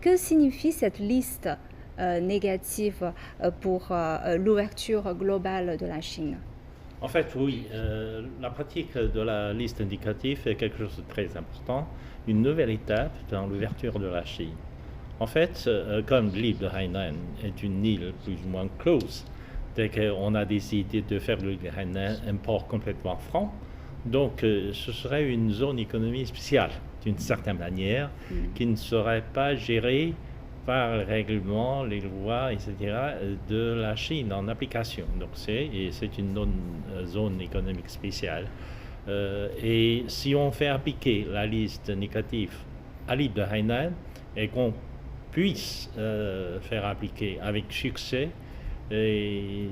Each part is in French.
Que signifie cette liste négative pour l'ouverture globale de la Chine? En fait, oui, la pratique de la liste indicative est quelque chose de très important, une nouvelle étape dans l'ouverture de la Chine. En fait, comme l'île de Hainan est une île plus ou moins close, dès qu'on a décidé de faire de l'île de Hainan un port complètement franc, donc ce serait une zone économique spéciale, d'une certaine manière, qui ne serait pas gérée par les règlements, les lois, etc., de la Chine en application. Donc c'est une zone économique spéciale. Et si on fait appliquer la liste négative à l'île de Hainan et qu'on puisse faire appliquer avec succès, et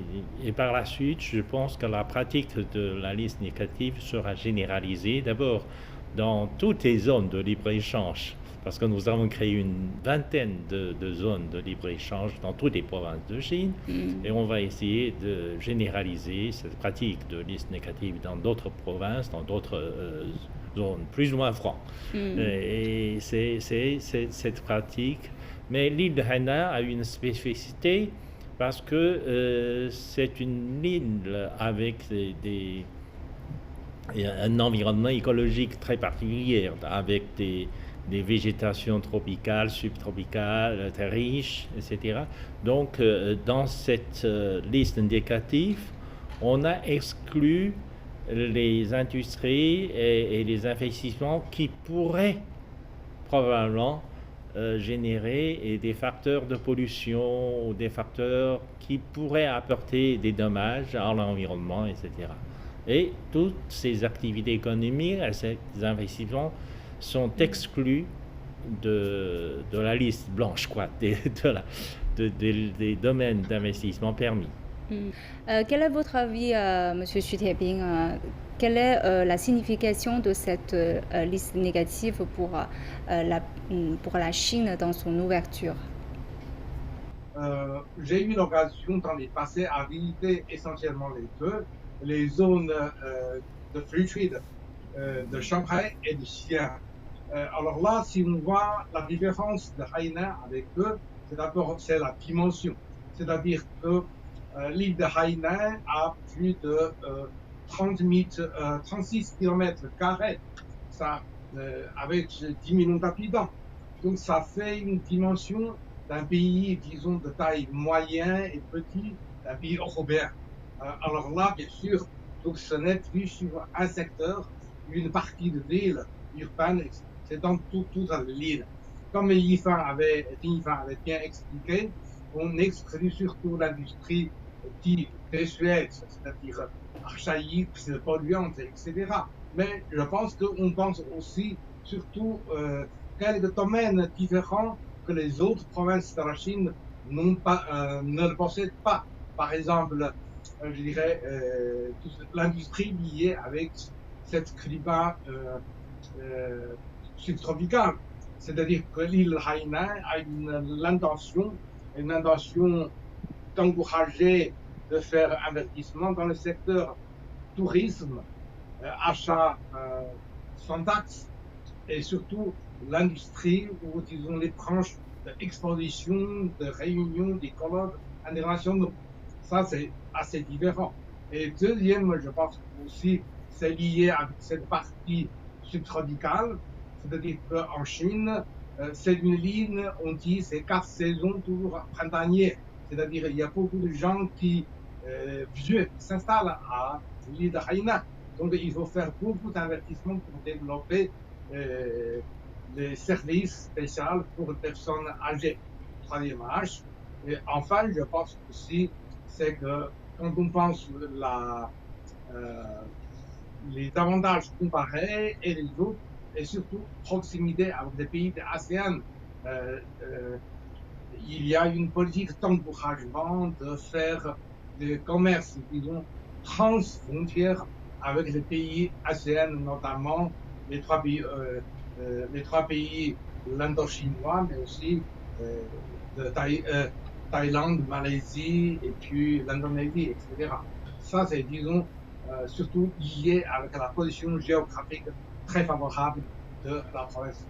par la suite, je pense que la pratique de la liste négative sera généralisée d'abord dans toutes les zones de libre-échange, parce que nous avons créé une vingtaine de zones de libre-échange dans toutes les provinces de Chine, et on va essayer de généraliser cette pratique de liste négative dans d'autres provinces, dans d'autres zones plus ou moins francs. Et c'est cette pratique. Mais l'île de Hainan a une spécificité parce que c'est une île avec un environnement écologique très particulier, avec des végétations tropicales, subtropicales, très riches, etc. Donc, dans cette liste indicative, on a exclu les industries et les investissements qui pourraient probablement générer des facteurs de pollution ou des facteurs qui pourraient apporter des dommages à l'environnement, etc. Et toutes ces activités économiques, ces investissements sont exclus de la liste blanche, quoi, des domaines d'investissement permis. Quel est votre avis, Monsieur Xu Tieping? Quelle est la signification de cette liste négative pour la Chine dans son ouverture? J'ai eu l'occasion dans les passés à visiter essentiellement les deux, les zones de free trade de Shanghai et de Xi'an. Alors là, si on voit la différence de Hainan avec eux, c'est d'abord c'est la dimension. C'est-à-dire que l'île de Hainan a plus de 36 km², ça, avec 10 millions d'habitants. Donc ça fait une dimension d'un pays, disons, de taille moyenne et petit, d'un pays européen. Alors là, bien sûr, donc ce n'est plus sur un secteur, une partie de l'île urbaine, c'est dans toute l'île. Comme Yifan avait bien expliqué, on exclut surtout l'industrie dite désuète, c'est-à-dire archaïque, polluante, etc. Mais je pense qu'on pense aussi surtout quelques domaines différents que les autres provinces de la Chine ne le possèdent pas. Par exemple, je dirais l'industrie liée avec cette climat subtropical. C'est-à-dire que l'île Hainan a l'intention d'encourager de faire investissement dans le secteur tourisme, achat sans taxe, et surtout l'industrie ou disons les branches d'exposition, de réunion, des colloques internationaux. Ça, c'est assez différent. Et deuxième, je pense aussi, c'est lié avec cette partie subtropicale, c'est-à-dire qu'en Chine, c'est une ligne, on dit, c'est 4 saisons toujours printanières. C'est-à-dire il y a beaucoup de gens qui s'installent à l'île de Hainan. Donc, il faut faire beaucoup d'investissements pour développer les services spéciaux pour les personnes âgées. Troisième âge. Et enfin, je pense aussi, c'est que quand on pense les avantages comparés et les autres, et surtout proximité avec les pays de l'ASEAN, il y a une politique d'encouragement de faire des commerces, disons, transfrontières avec les pays ASEAN, notamment les trois pays l'indo-chinois, mais aussi de Thaïlande, Malaisie et puis l'Indonésie, etc. Ça, c'est, disons, surtout lié avec la position géographique très favorable de la province